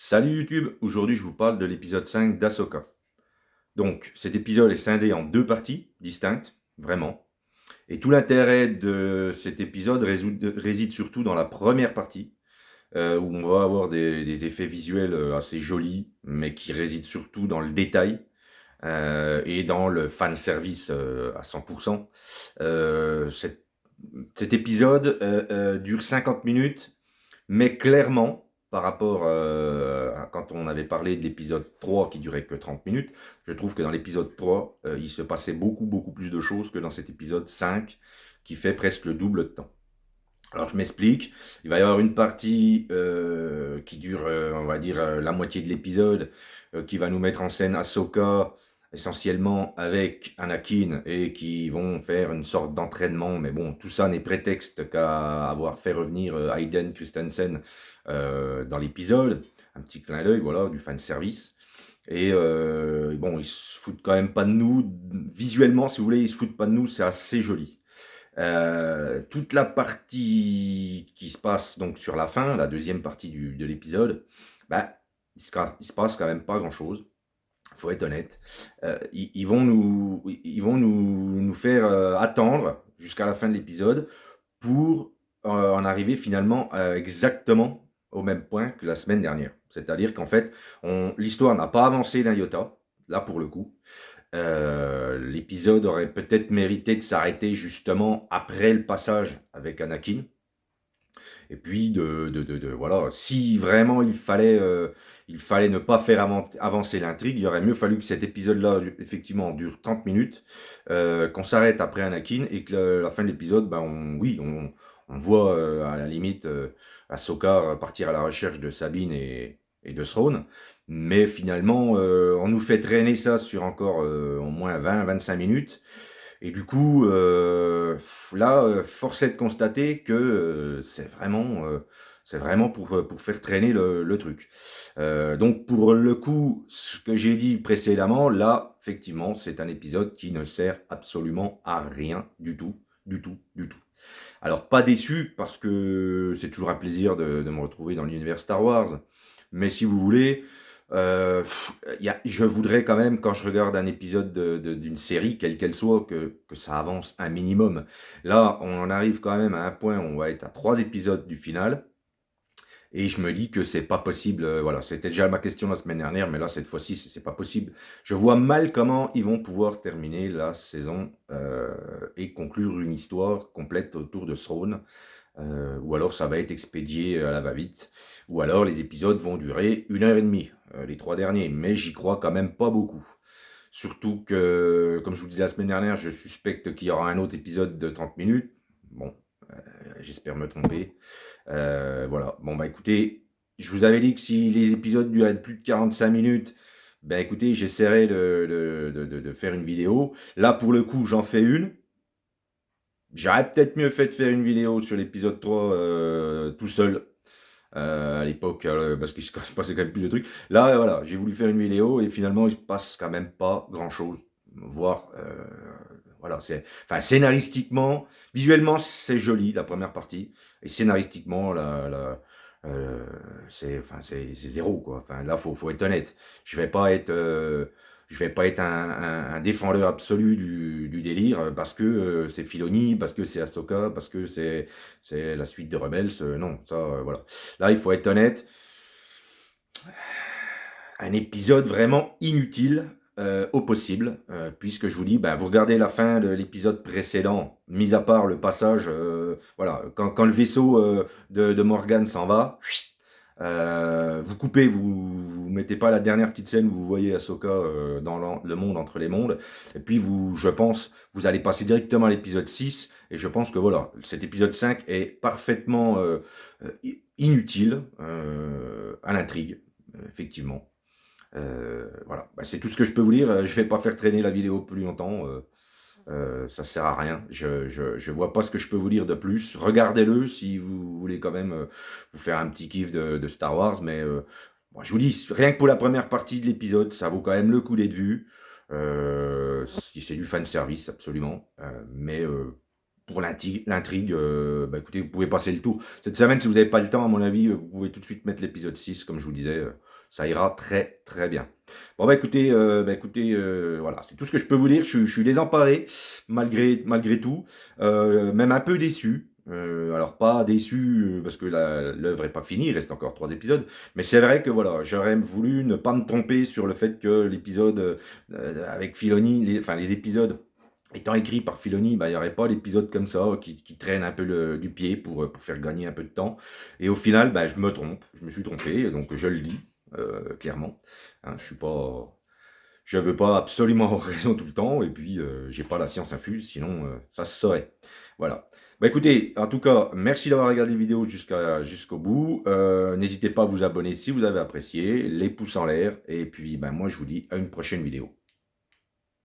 Salut YouTube, aujourd'hui je vous parle de l'épisode 5 d'Ahsoka. Donc cet épisode est scindé en deux parties distinctes, vraiment. Et tout l'intérêt de cet épisode réside surtout dans la première partie, où on va avoir des effets visuels assez jolis, mais qui résident surtout dans le détail et dans le fanservice à 100%. Cet épisode dure 50 minutes, mais clairement, par rapport à quand on avait parlé de l'épisode 3 qui durait que 30 minutes, je trouve que dans l'épisode 3, il se passait beaucoup plus de choses que dans cet épisode 5 qui fait presque le double de temps. Alors je m'explique, il va y avoir une partie qui dure, on va dire, la moitié de l'épisode, qui va nous mettre en scène Ahsoka, essentiellement avec Anakin, et qui vont faire une sorte d'entraînement, mais bon, tout ça n'est prétexte qu'à avoir fait revenir Hayden Christensen dans l'épisode, un petit clin d'œil, voilà, du fanservice. Et bon, ils se foutent quand même pas de nous, visuellement, si vous voulez, ils se foutent pas de nous, c'est assez joli. Toute la partie qui se passe donc sur la fin, la deuxième partie de l'épisode, bah, il se passe quand même pas grand chose. Faut être honnête. Ils vont nous faire attendre jusqu'à la fin de l'épisode pour en arriver finalement exactement au même point que la semaine dernière. C'est-à-dire qu'en fait, l'histoire n'a pas avancé d'un iota, là pour le coup. L'épisode aurait peut-être mérité de s'arrêter justement après le passage avec Anakin. Et puis, voilà, si vraiment il fallait ne pas faire avancer l'intrigue, il aurait mieux fallu que cet épisode-là, effectivement, dure 30 minutes, qu'on s'arrête après Anakin et que la fin de l'épisode, ben, on voit à la limite Ahsoka partir à la recherche de Sabine et de Thrawn. Mais finalement, on nous fait traîner ça sur encore au moins 20-25 minutes. Et du coup, là, force est de constater que c'est vraiment pour faire traîner le truc. Donc pour le coup, ce que j'ai dit précédemment, là, effectivement, c'est un épisode qui ne sert absolument à rien du tout, du tout, du tout. Alors pas déçu, parce que c'est toujours un plaisir de me retrouver dans l'univers Star Wars, mais si vous voulez, euh, je voudrais quand même, quand je regarde un épisode d'une série, quelle qu'elle soit, que ça avance un minimum. Là, on en arrive quand même à un point où on va être à 3 épisodes du final. Et je me dis que c'est pas possible. Voilà, c'était déjà ma question la semaine dernière, mais là, cette fois-ci, c'est pas possible. Je vois mal comment ils vont pouvoir terminer la saison et conclure une histoire complète autour de Throne. Ou alors ça va être expédié à la va-vite, ou alors les épisodes vont durer 1 heure et demie, les 3 derniers, mais j'y crois quand même pas beaucoup. Surtout que, comme je vous disais la semaine dernière, je suspecte qu'il y aura un autre épisode de 30 minutes. Bon, j'espère me tromper. Voilà, bon bah écoutez, je vous avais dit que si les épisodes duraient plus de 45 minutes, ben écoutez, j'essaierai de faire une vidéo. Là, pour le coup, j'en fais une. J'aurais peut-être mieux fait de faire une vidéo sur l'épisode 3 tout seul à l'époque, parce qu'il se passait quand même plus de trucs. Là, voilà, j'ai voulu faire une vidéo et finalement, il se passe quand même pas grand-chose. Voire, voilà, enfin, scénaristiquement, visuellement, c'est joli, la première partie. Et scénaristiquement, c'est zéro, quoi. Enfin, là, faut être honnête. Je vais pas être... je vais pas être un défendeur absolu du délire parce que c'est Filoni, parce que c'est Ahsoka, parce que c'est la suite de Rebels. Non, ça, voilà. Là, il faut être honnête. Un épisode vraiment inutile au possible, puisque je vous dis, bah, vous regardez la fin de l'épisode précédent, mis à part le passage, voilà, quand le vaisseau de Morgan s'en va, vous coupez, vous mettez pas la dernière petite scène où vous voyez Ahsoka dans le monde entre les mondes, et puis je pense, vous allez passer directement à l'épisode 6, et je pense que voilà, cet épisode 5 est parfaitement inutile à l'intrigue, effectivement. Voilà, bah, c'est tout ce que je peux vous dire. Je vais pas faire traîner la vidéo plus longtemps. Ça sert à rien. Je vois pas ce que je peux vous dire de plus. Regardez-le si vous voulez quand même vous faire un petit kiff de Star Wars. Mais bon, je vous dis, rien que pour la première partie de l'épisode, ça vaut quand même le coup d'être vu. Si c'est du fan service, absolument. Mais pour l'intrigue, bah, écoutez, vous pouvez passer le tour. Cette semaine, si vous n'avez pas le temps, à mon avis, vous pouvez tout de suite mettre l'épisode 6, comme je vous disais, ça ira très, très bien. Bon, bah, écoutez, voilà, c'est tout ce que je peux vous dire. Je suis désemparé, malgré tout, même un peu déçu. Alors, pas déçu parce que l'œuvre n'est pas finie, il reste encore 3 épisodes, mais c'est vrai que voilà, j'aurais voulu ne pas me tromper sur le fait que l'épisode avec Filoni, les épisodes étant écrit par Filoni, bah, il n'y aurait pas l'épisode comme ça qui traîne un peu du pied pour faire gagner un peu de temps. Et au final, bah, je me trompe, je me suis trompé, donc je le dis clairement. Hein, je veux pas absolument avoir raison tout le temps, et puis j'ai pas la science infuse, sinon ça se saurait. Voilà. Bah écoutez, en tout cas, merci d'avoir regardé la vidéo jusqu'au bout. N'hésitez pas à vous abonner si vous avez apprécié, les pouces en l'air, et puis bah, moi je vous dis à une prochaine vidéo.